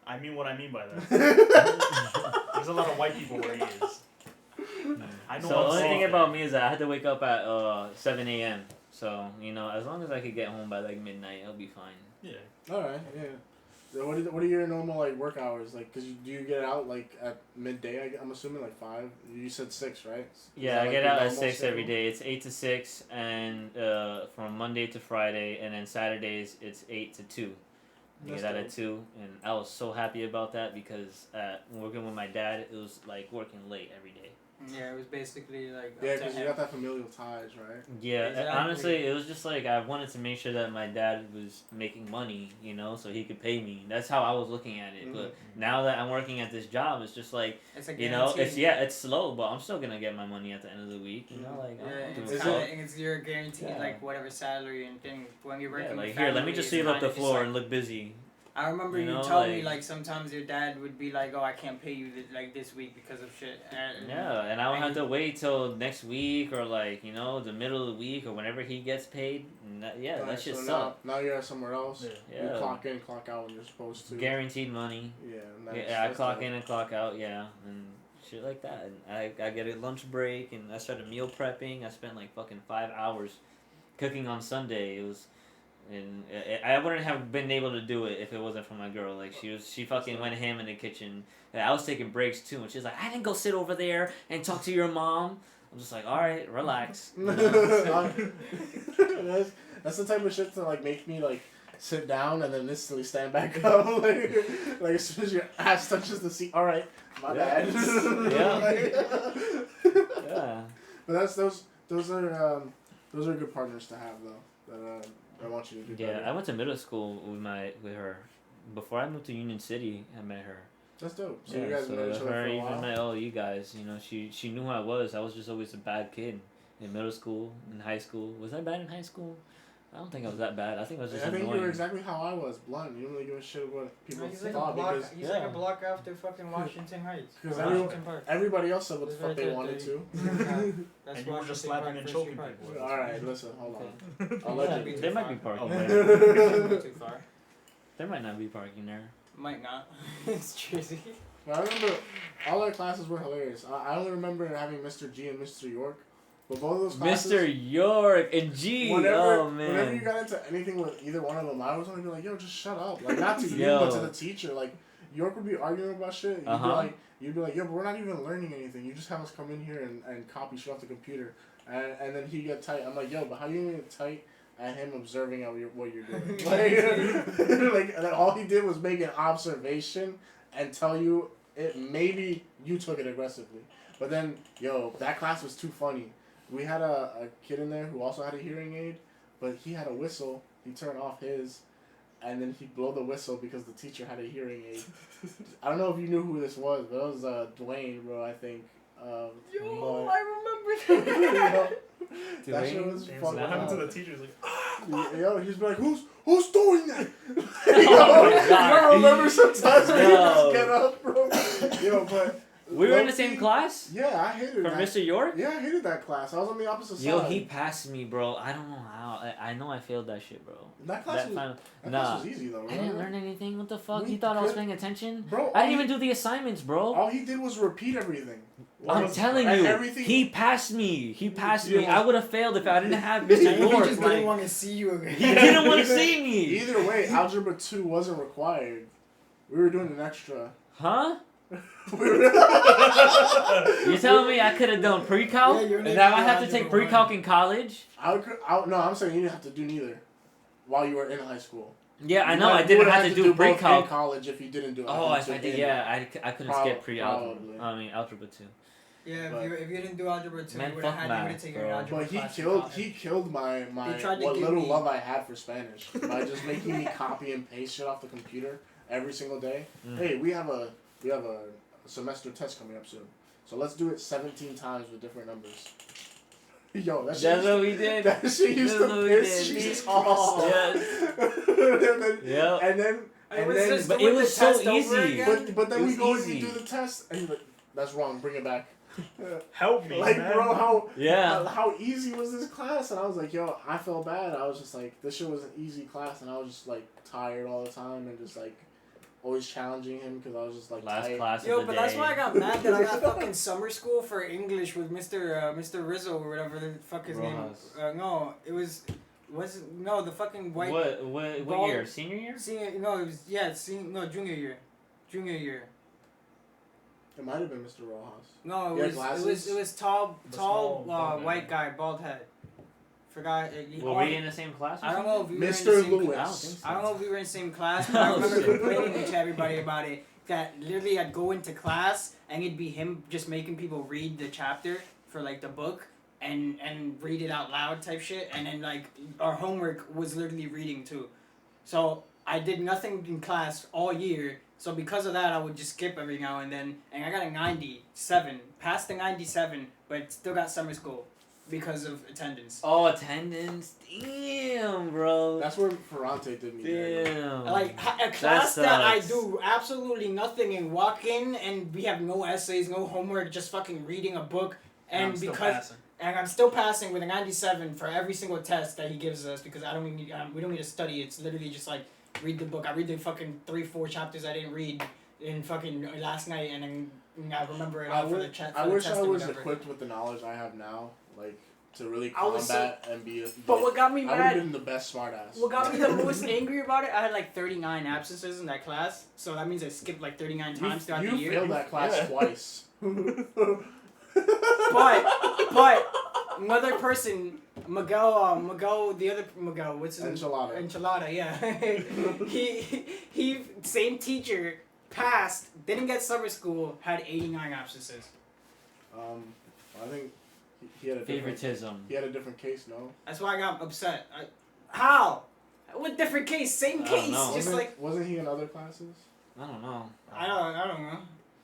I mean what I mean by that. There's a lot of white people where he is. I know. So the only thing soft about there. me is that I had to wake up at 7 a.m. So as long as I could get home by like midnight, I'll be fine. Yeah. All right, yeah. So what are your normal like work hours like? Cause do you get out like at midday? I'm assuming like 5. You said 6, right? Yeah, I get out at 6 every day. It's 8 to 6, and from Monday to Friday, and then Saturdays it's 8 to 2. I get out at 2, and I was so happy about that because working with my dad, it was like working late every day. Yeah, it was basically like. Yeah, because you got that familial ties, right? Yeah, Exactly. honestly, it was just like I wanted to make sure that my dad was making money, so he could pay me. That's how I was looking at it. But now that I'm working at this job, it's just like, it's like it's slow, but I'm still gonna get my money at the end of the week. Like it's your guaranteed like whatever salary and thing when you're working. Yeah, like with here, family, let me just it's sweep up the kinda floor just and look busy. I remember you telling me like sometimes your dad would be like, "Oh, I can't pay you this week because of shit." And I would have to wait till next week or like the middle of the week or whenever he gets paid. That shit sucks. Now you're somewhere else. Yeah. You clock in, clock out when you're supposed to. Guaranteed money. Yeah. I clock in and clock out. Yeah, and shit like that. And I get a lunch break and I started meal prepping. I spent like fucking 5 hours cooking on Sunday. It was. And I wouldn't have been able to do it if it wasn't for my girl. Like she fucking went ham in the kitchen. And I was taking breaks too, and she's like, "I didn't go sit over there and talk to your mom." I'm just like, "All right, relax." That's the type of shit to like make me like sit down and then instantly stand back up. like as soon as your ass touches the seat, all right, my bad. Yeah. But those are good partners to have though. That I want you to do. Yeah, better. I went to middle school with her. Before I moved to Union City, I met her. That's dope. So you guys know each other for her a while? even met all you guys. She knew who I was. I was just always a bad kid in middle school, in high school. Was I bad in high school? I don't think I was that bad. I think I was just annoying. I think you were exactly how I was, blunt. You don't really give a shit what people thought because he's like a block after fucking Washington Heights. Because everybody else said what the fuck they wanted to. That's and you were just slapping and choking people. All right, listen, hold on. There might be parking there. Too far. There might not be parking there. Might not. It's Jersey. But I remember all our classes were hilarious. I only remember having Mr. G and Mr. York. But both of those classes... Mr. York and G! Whenever you got into anything with either one of them, I was only be like, yo, just shut up. Like, not to you, but to the teacher. Like, York would be arguing about shit. You'd be like, yo, but we're not even learning anything. You just have us come in here and copy shit off the computer. And then he'd get tight. I'm like, yo, but how you gonna get tight at him observing what you're doing? Like all he did was make an observation and tell you maybe you took it aggressively. But then, yo, that class was too funny. We had a kid in there who also had a hearing aid, but he had a whistle. He turned off his, and then he'd blow the whistle because the teacher had a hearing aid. I don't know if you knew who this was, but it was Dwayne, bro, I think. I remember that. That shit was fucking What happened to the teachers? Like, yo, he's like, who's doing that? I remember sometimes when he just get up, bro. Yo, but... We were in the same class? Yeah, I hated that. From Mr. York? Yeah, I hated that class. I was on the opposite side. Yo, he passed me, bro. I don't know how. I know I failed that shit, bro. That class was easy, though. I didn't learn anything. What the fuck? You thought I was paying attention? Bro, I didn't even do the assignments, bro. All he did was repeat everything. I'm telling you, he passed me. I would have failed if I didn't have Mr. York. He just didn't want to see you again. He didn't want to see me. Either way, Algebra 2 wasn't required. We were doing an extra. Huh? You're telling me I could have done pre-calc? And now I have to take pre-calc in college? No, I'm saying you didn't have to do neither while you were in high school. Yeah, I know. I didn't have to do pre-calc in college if you didn't do it. Oh, if I did, yeah. I couldn't skip pre-algebra. Algebra 2. Yeah, if you didn't do algebra 2, you would fuck have taken an algebra But class. he killed my what little love I had for Spanish by just making me copy and paste shit off the computer every single day. Hey, we have a semester test coming up soon, so let's do it 17 times with different numbers. Yo, that's what we did. That shit used to piss Jesus off. Yeah. And then but it was so easy. But then we go and we do the test, and you're like, that's wrong. Bring it back. Help me, like, man. bro, how easy was this class? And I was like, yo, I felt bad. I was just like, this shit was an easy class, and I was just like tired all the time and just like always challenging him because I was just like Last tight. class Yo, of the but day. that's why I got mad that I got fucking summer school for English with Mr. Rizzo or whatever the fuck his Rojas. name. No, it was the fucking white. What bald- year? Senior year? Senior, no, it was junior year. It might have been Mr. Rojas. No, He had it was tall The small bald white guy, bald head. Forgot. Were we in the same class? Or I don't know if we were in the Mr. same Lewis. I don't think so. I don't know if we were in the same class, but I Oh, remember shit. complaining to everybody about it. That literally I'd go into class and it'd be him just making people read the chapter for like the book and read it out loud type shit, and then like our homework was literally reading too. So I did nothing in class all year. So because of that, I would just skip every now and then, and I got a 97, passed the 97, but still got summer school because of attendance. Oh, attendance. Damn, bro. That's where Ferrante did me. dirty. Damn. Like a class that I sucks. do absolutely nothing and walk in and we have no essays, no homework, just fucking reading a book, and I'm still because passing. and I'm still passing with a 97 for every single test that he gives us because I don't need we don't need to study. It's literally just like read the book. I read the fucking 3-4 chapters I didn't read in fucking last night, and then I remember it all for the chat. I wish I was whatever. equipped with the knowledge I have now, like to really I was combat and be. But what got me I would have mad? been the best smartass. What got me the most angry about it? I had like 39 absences in that class, so that means I skipped like 39 times throughout the year. You failed that class Yeah. twice. But another person, Miguel, the other Miguel, what's his name? Enchilada. Yeah. he, same teacher, passed, didn't get summer school, had 89 absences. I think he had a different. Favoritism. He had a different case, no? That's why I got upset. How? What different case? Same I don't case. know. Just like Wasn't he in other classes? I don't know. I don't know.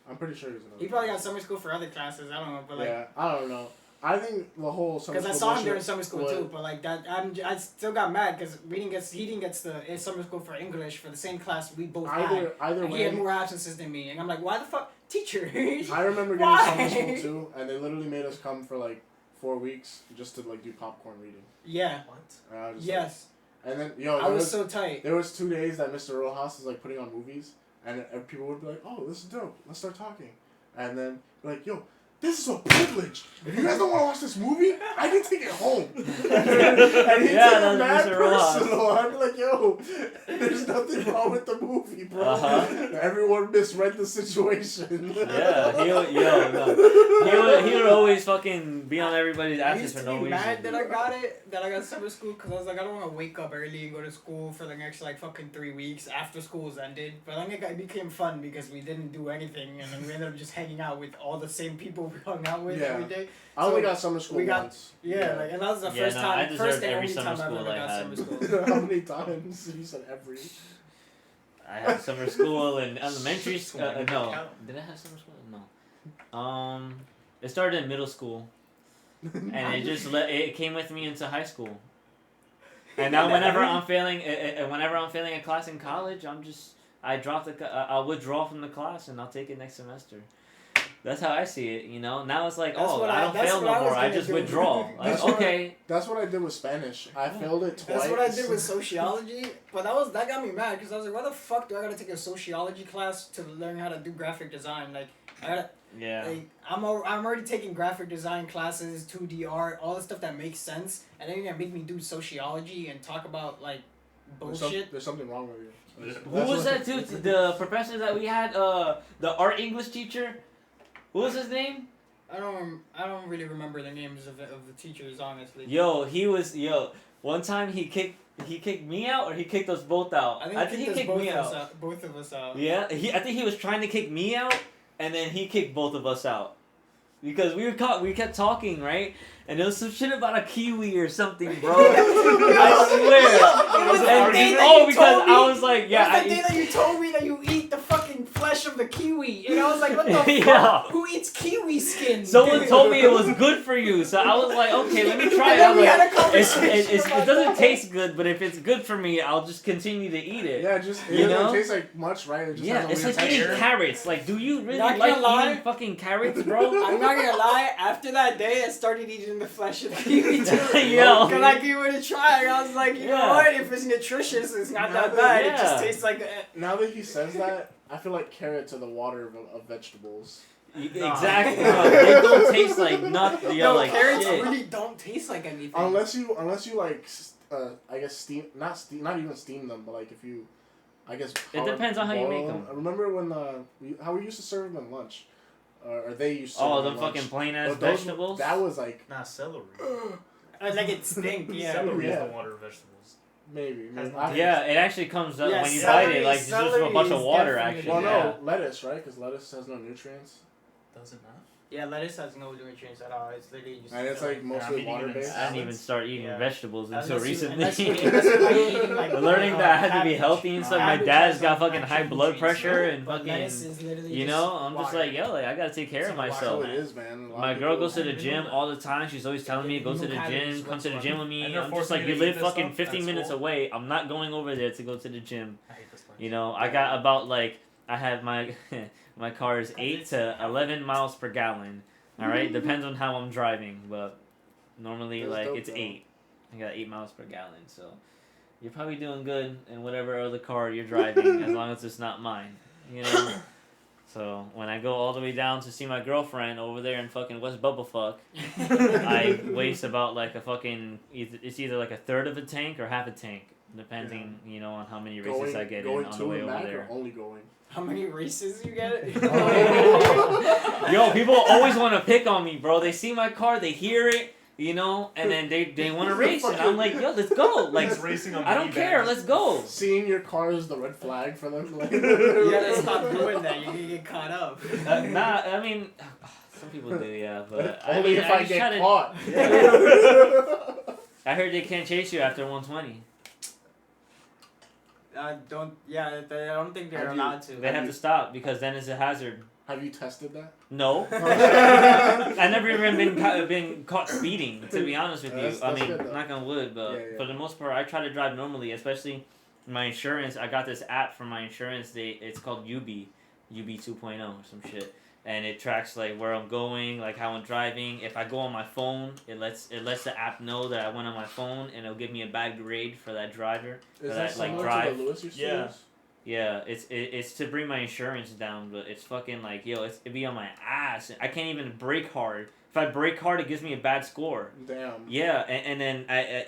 I'm pretty sure he was in other He probably got classes. summer school for other classes. I don't know, but like. Yeah, I don't know. I think the whole summer Because I school saw him bullshit during summer school was- too, but like that, I still got mad because he didn't get the summer school for English for the same class we both had. Either And he had way, more absences than me, and I'm like, why the fuck, teacher? I remember getting Why? summer school too, and they literally made us come for like 4 weeks just to like do popcorn reading. Yeah. What? And I was just Yes. like, and then yo, I was so tight. there was 2 days that Mr. Rojas was like putting on movies, and people would be like, "Oh, this is dope. Let's start talking," and then like, "Yo, this is a privilege. If you guys don't want to watch this movie, I can take it home." and he Yeah, took it that's mad Mr. Rojas. personal. I'd be like, "Yo, there's nothing wrong with the movie, bro. Uh-huh. Everyone misread the situation." Yeah, he would always fucking be on everybody's I asses used for to no be reason. mad that I got summer school because I was like, I don't want to wake up early and go to school for the next like fucking 3 weeks after school's ended. But then it became fun because we didn't do anything, and then we ended up just hanging out with all the same people we hung out with Yeah. every day. I only So, got summer school we got- once. Yeah, like, and that was the first I time, deserved first and every only summer time I've school ever I got had. summer school. How many times? You said every. I had summer school in elementary school. Count. No, did I have summer school? No. It started in middle school, and it came with me into high school. And now whenever I'm failing a class in college, I'll withdraw from the class and I'll take it next semester. That's how I see it, you know. Now it's like, That's what I don't that's fail what no I was more. I gonna just do. withdraw. Like, That's what okay. That's what I did with Spanish. I failed it twice. That's what I did with sociology, but that got me mad because I was like, why the fuck do I gotta take a sociology class to learn how to do graphic design? Like, I gotta, Yeah. like, I'm already taking graphic design classes, 2D art, all the stuff that makes sense, and then you're gonna make me do sociology and talk about like bullshit. There's something wrong with you. Who was that dude? The professor that we had, the art English teacher. What was his name? I don't really remember the names of the teachers, honestly. One time he kicked me out, or he kicked us both out. I think he kicked me both of us out. Yeah, I think he was trying to kick me out, and then he kicked both of us out. Because we kept talking, right? And it was some shit about a kiwi or something, bro. I swear. It was the And day he- that oh, you because told me- I was like, It yeah, was the day that you told me that you eat the fucking flesh flesh of the kiwi, and I was like, what the Yeah. fuck? Who eats kiwi skin? Someone told me it was good for you, so I was like, okay, let me try it. And then I'm we like, had a conversation it about doesn't that. taste good, but if it's good for me, I'll just continue to eat it. Yeah, just it You doesn't know? taste like much, right? It just Yeah, has a it's weird like eating texture. carrots. Like, do you really Not like gonna lie. eating fucking carrots, bro? I'm not gonna lie, after that day, I started eating the flesh of the kiwi too. Yo. Cause I gave it a try, and I was like, you know Yeah. what? If it's nutritious, it's not that Yeah. bad. It Yeah. just tastes like. Now that he says that, I feel like carrots are the water of vegetables. Exactly. Bro. They don't taste like nothing. No, Like carrots shit. really don't taste like anything. Unless you like, I guess not even steam them, but like if you, I guess. It depends on how you make boil them. I remember when how we used to serve them lunch, or they used to. Serve Oh, them the lunch. fucking plain ass But those- vegetables. That was like Not celery. Like it stink, yeah. Celery Yeah. is the water vegetables. maybe. Has maybe. nothing. Yeah, it actually comes up Yeah, when you celery- bite it, like it's just a celery bunch of is water. definitely- Actually, Well, yeah. no, lettuce, right? Because lettuce has no nutrients. Does it not? Yeah, lettuce has no nutrients at all. It's literally just. And it's like mostly eating water it in based. I didn't even salads? start eating Yeah. vegetables until Unless you- recently. unless you- unless you're eating, like, Learning that I had to be cabbage. healthy and stuff. My Cabbage dad's has got some fucking high actual blood nutrients, pressure right? and But fucking. lettuce is literally You just know, I'm just water. like, yo, like I gotta take care It's of like That's myself. what it is, man. A lot My of girl people- goes to the I didn't gym know all the time. She's always telling me, go to the No gym, cabbage come to the gym with me. And they're I'm just forcing like, you you to live eat this fucking stuff 15 at minutes school? away. I'm not going over there to go to the gym. I hate this place. You know, I got about like, I have my, my car is 8 to 11 miles per gallon. All right, depends on how I'm driving, but normally That's like dope, it's though. 8. I got 8 miles per gallon, so you're probably doing good in whatever other car you're driving, as long as it's not mine. You know. So when I go all the way down to see my girlfriend over there in fucking West Bubblefuck, I waste about like a fucking it's either like a third of a tank or half a tank, depending you know on how many races I get in going on the to way and over back there. or only going? How many races you get? Yo, people always want to pick on me, bro. They see my car, they hear it, you know, and then they want to race, and I'm like, yo, let's go. Like, He's racing on I don't piggyback. care, let's go. Seeing your car is the red flag for them. Like, You gotta stop doing that. You're gonna get caught up. Nah, I mean, some people do, yeah, but Only mean, if I just try get to- caught. I heard they can't chase you after 120. I don't think they're Have you- allowed to. They have to stop because then it's a hazard. Have you tested that? No, I never even been caught speeding. To be honest with you, That's I mean, good, though. knock on wood, but Yeah, yeah. for the most part, I try to drive normally. Especially my insurance. I got this app for my insurance. It's called UB 2.0 or some shit, and it tracks like where I'm going, like how I'm driving. If I go on my phone, it lets the app know that I went on my phone, and it'll give me a bad grade for that driver. Is that, that like, similar drive? to the Lewis used to Yeah. use? Yeah, it's to bring my insurance down, but it's fucking like, yo, it be on my ass. I can't even brake hard. If I brake hard, it gives me a bad score. Damn. Yeah, and then I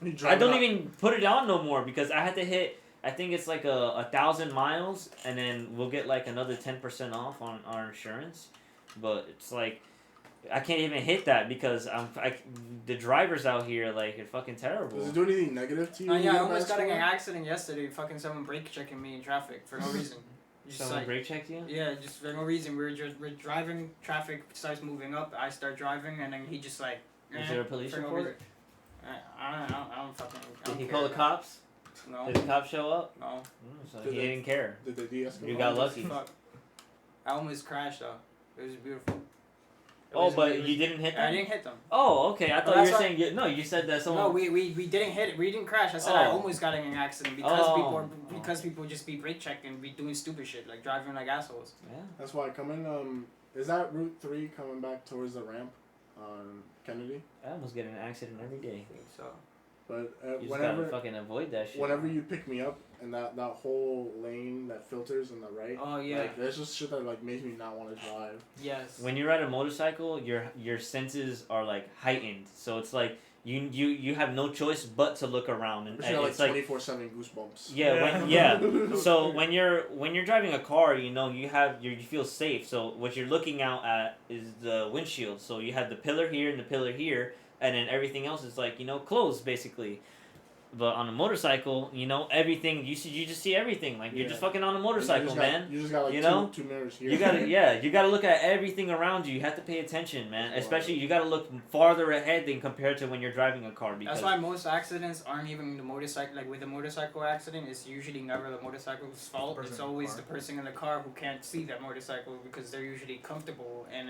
You drive don't it up. even put it on no more because I had to hit, I think it's like 1,000 miles, and then we'll get like another 10% off on our insurance. But it's like, I can't even hit that because the drivers out here like are fucking terrible. Does it do anything negative to you? Oh when yeah, you I get almost bad got in an score? accident yesterday. Fucking someone brake checking me in traffic for no reason. Just Someone like, brake checked you? yeah, just for no reason. We're driving. Traffic starts moving up. I start driving, and then he just like. Is there a police for no report? reason. I don't fucking. I Did don't he care. call the cops? No. Did the cops show up? No. So Did he they- didn't care. Did they de-escalate? You got lucky. Fuck. I almost crashed though. It was beautiful. It Oh, was- but it was- you didn't hit I them? didn't hit them. Oh, okay. I thought you that's were why- saying no. You said that someone. No, we didn't hit it. We didn't crash. I said I Oh. almost got in an accident because Oh. people just be brake checking, be doing stupid shit like driving like assholes. Yeah. That's why coming. Is that Route 3 coming back towards the ramp on Kennedy? I almost get in an accident every day. I think so. But You just whenever gotta fucking avoid that shit. whenever you pick me up and that whole lane that filters on the right, Oh yeah. like there's just shit that like makes me not want to drive. Yes. When you're at a motorcycle, your senses are like heightened. So it's like you have no choice but to look around, and Especially like it's like 24/7 goosebumps. yeah. So when you're driving a car, you know you feel safe. So what you're looking out at is the windshield. So you have the pillar here and the pillar here, and then everything else is like closed basically. But on a motorcycle, you know, everything you just see everything. Like you're just fucking on a motorcycle, man. You just got like you know? two mirrors here. You gotta look at everything around you. You have to pay attention, man. Especially you gotta look farther ahead than compared to when you're driving a car. Because that's why most accidents aren't even the motorcycle. Like with a motorcycle accident, it's usually never the motorcycle's fault. It's always the person in the car who can't see that motorcycle because they're usually comfortable and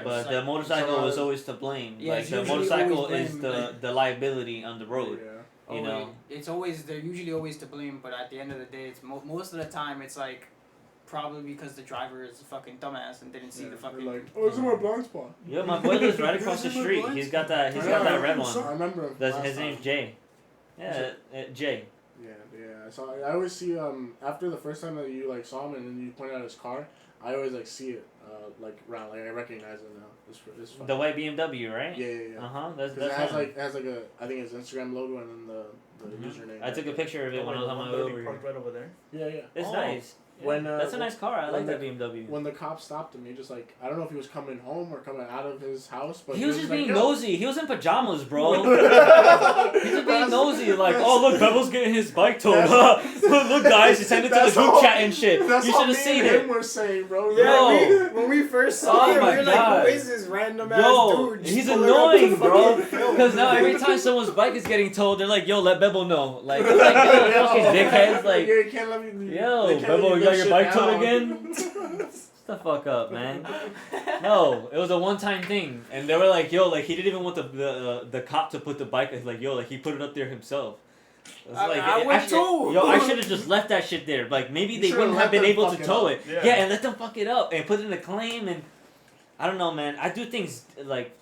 but the motorcycle is always to blame. Yeah, like the motorcycle is the liability on the road. Yeah. You know, it's always they're usually always to blame, but at the end of the day, it's most of the time it's like probably because the driver is a fucking dumbass and didn't see the fucking. Like, oh, it's in my blind spot. Yeah, my boy lives right across the street. He's got that red one. I remember. His name's Jay. Yeah, Jay. Yeah. So I always see after the first time that you like saw him and then you pointed out his car, I always like see it like around, like I recognize it now. It's fun. The white BMW, right? Yeah. That's it has like a I think his Instagram logo and then the username. I took a picture of it when I was on my way over here. Right over there. Yeah. It's nice. When that's a nice car. I like that BMW. When the cop stopped him, he just like I don't know if he was coming home or coming out of his house, but he was just like, being nosy. He was in pajamas, bro. He's just being nosy. Like, oh look, Bebo's getting his bike towed. Look, guys, he sent it to the group chat and shit. That's you should have seen it. We're saying, bro. Yeah, when we first saw him, we were like, who is this random ass dude? He's annoying, bro. Because now every time someone's bike is getting towed, they're like, yo, let Bebo know. Like, yo, fucking dickheads. Like, you can't let me. Yo, Bebo, you got your bike towed again? Shut the fuck up, man. No, it was a one-time thing, and they were like, "Yo, like he didn't even want the cop to put the bike." It's like, "Yo, like he put it up there himself." It's like, I would too. Yo, I should have just left that shit there. Like maybe they wouldn't have been able to tow it. Yeah, and let them fuck it up and put it in a claim. And I don't know, man. I do things like.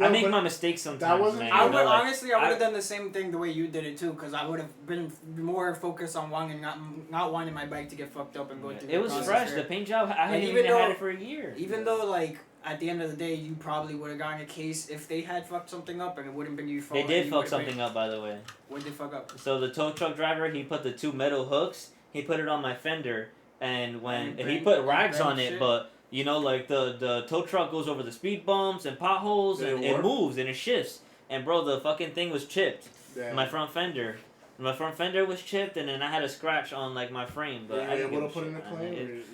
I make my mistakes sometimes, man. I would honestly, I would have done the same thing the way you did it too, because I would have been more focused on wanting not wanting my bike to get fucked up and go through. It was fresh. The paint job, I hadn't even had it for a year. Even though, like, at the end of the day, you probably would have gotten a case if they had fucked something up, and it wouldn't been your fault. They did fuck something up, by the way. What did they fuck up? So the tow truck driver, he put the 2 metal hooks. He put it on my fender, and he put rags on it, but. You know, like the tow truck goes over the speed bumps and potholes and it moves and it shifts. And bro, the fucking thing was chipped. Damn. My front fender. My front fender was chipped and then I had a scratch on like my frame. But I didn't want to put in a claim.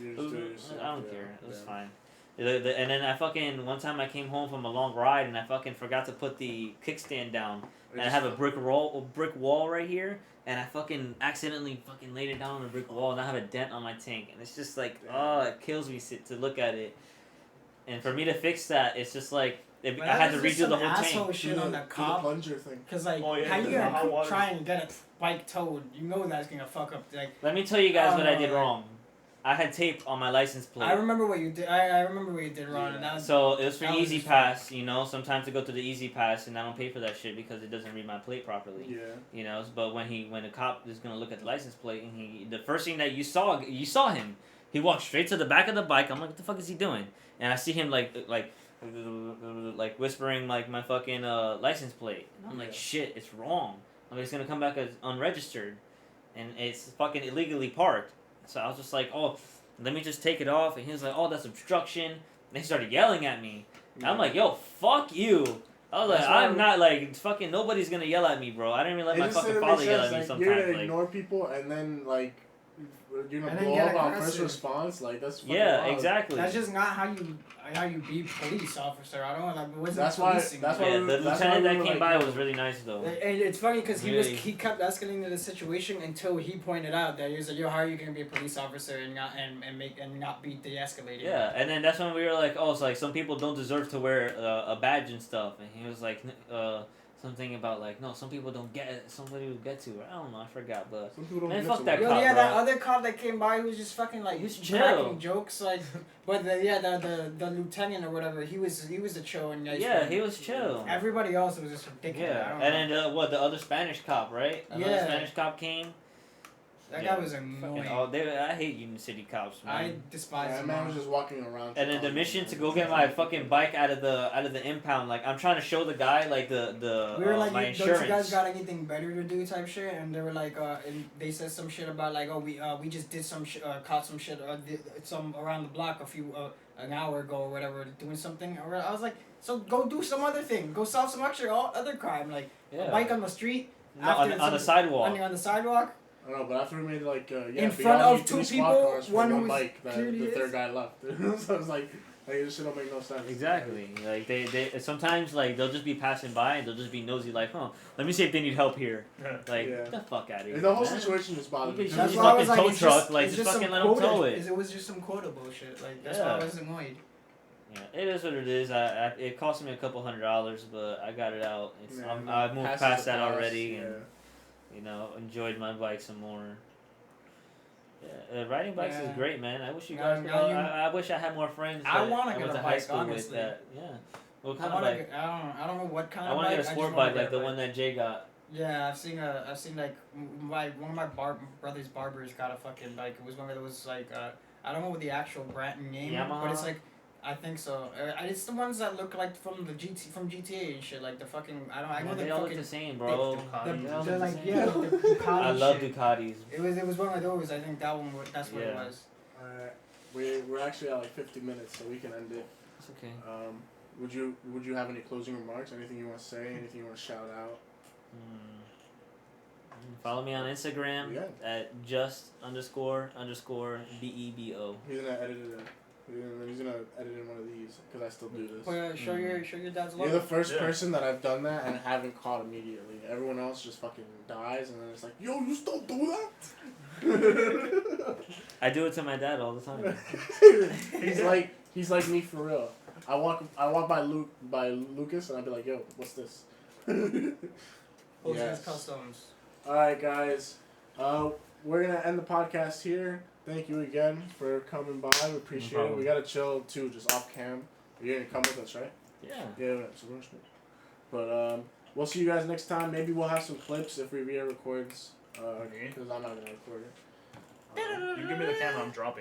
I don't care. It was fine. And then I fucking one time I came home from a long ride and I fucking forgot to put the kickstand down. And I have a brick wall right here. And I fucking accidentally fucking laid it down on a brick wall, and I have a dent on my tank, and it's just like, it kills me to look at it. And for me to fix that, it's just like I had to redo the whole asshole tank. Shit on the cop. Plunger thing. Cause like, how you gonna try and get a bike towed? You know that's gonna fuck up. Like, let me tell you guys what I did wrong. I had tape on my license plate. I remember what you did. I remember what you did wrong. And that was, so it was for Easy Pass, you know. Sometimes I go to the Easy Pass and I don't pay for that shit because it doesn't read my plate properly. Yeah. You know, but when a cop is gonna look at the license plate and the first thing that you saw him. He walked straight to the back of the bike. I'm like, what the fuck is he doing? And I see him like whispering like my fucking license plate. And I'm like, shit, it's wrong. I'm like, it's gonna come back as unregistered, and it's fucking illegally parked. So I was just like, oh, let me just take it off. And he was like, oh, that's obstruction. And he started yelling at me. And I'm like, yo, fuck you. I was like, I'm not like, fucking nobody's going to yell at me, bro. I didn't even let my fucking father yell at me sometimes. You're going to ignore people and then, like, you're going to blow up on first response? Like, that's fucking wild. Exactly. That's just not how you be police officer. I don't like. That's why. The lieutenant that came by was really nice though. And it's funny because he kept escalating the situation until he pointed out that he was like, "Yo, how are you gonna be a police officer and not be de-escalated?" Yeah, and then that's when we were like, "Oh, it's like some people don't deserve to wear a badge and stuff." And he was like, something about like, no, some people don't get it. Somebody will get to it. I don't know. I forgot, but some people don't man, get fuck to that it. cop, yeah, bro. that other cop that came by, he was just fucking like, he was cracking jokes like, but the lieutenant or whatever, he was a chill and nice. Yeah, he was chill. Everybody else was just ridiculous. Yeah, and then the other Spanish cop, right? Another Spanish cop came. That guy was annoying. I hate Union City cops, man. I despise him. That man was just walking around. And then the mission to go get my fucking bike out of the impound, like I'm trying to show the guy like we were like, my insurance. Don't you guys got anything better to do type shit? And they were like, and they said some shit about like, oh we just did some shit, caught some shit, some around the block an hour ago or whatever, doing something. I was like, so go do some other thing, go solve some other crime, like a bike on the street. No, on the sidewalk. On the sidewalk. I don't know, but after we made like In front beyond of three two squad people, cars for one one who was bike, the clearly third his. guy left. So I was like this shit don't make no sense. Exactly. Like they sometimes like they'll just be passing by and they'll just be nosy like, let me see if they need help here. Like get the fuck out of here. And the whole man. situation just bothered me. That's That's just why I was fucking like, tow truck, like it's just fucking some let them quota. tow it. It was just some quota bullshit. Like that's Yeah. why I was annoyed. Yeah, it is what it is. It cost me a couple $100, but I got it out. I've moved passes past the that pass, already, and enjoyed my bike some more. Yeah, riding bikes is great, man. I wish you guys. I wish I had more friends. I want to I get went a to high bike, school honestly. with that. Yeah. What kind I of bike? I don't know what kind I of bike. want to get a sport bike like the one that Jay got. Yeah, I've seen like one of my brother's barbers got a fucking bike. It was one of those like I don't know what the actual brand name, Yamaha? but it's like I think so. It's the ones that look like from GTA and shit. Like the fucking I know They the all fucking. look the same, bro. They're like the Ducati I love shit. Ducatis. It was one of those. I think that one. That's what it was. Alright, we're actually at like 50 minutes, so we can end it. It's okay. Would you have any closing remarks? Anything you want to say? Anything you want to shout out? Follow me on Instagram Yeah. at just__bebo. He's gonna edit it. He's gonna edit in one of these because I still do this. But show your dad's logo. You're the first person that I've done that and haven't caught immediately. Everyone else just fucking dies and then it's like, yo, you still do that? I do it to my dad all the time. he's like me for real. I walk by Lucas and I'd be like, yo, what's this? Jose's Customs. All right, guys. We're gonna end the podcast here. Thank you again for coming by. We appreciate it. We gotta chill too, just off cam. You're gonna come with us, right? Yeah. Yeah. So we're but we'll see you guys next time. Maybe we'll have some clips if Rivia records. Because I'm not gonna record it. You give me the camera, I'm dropping.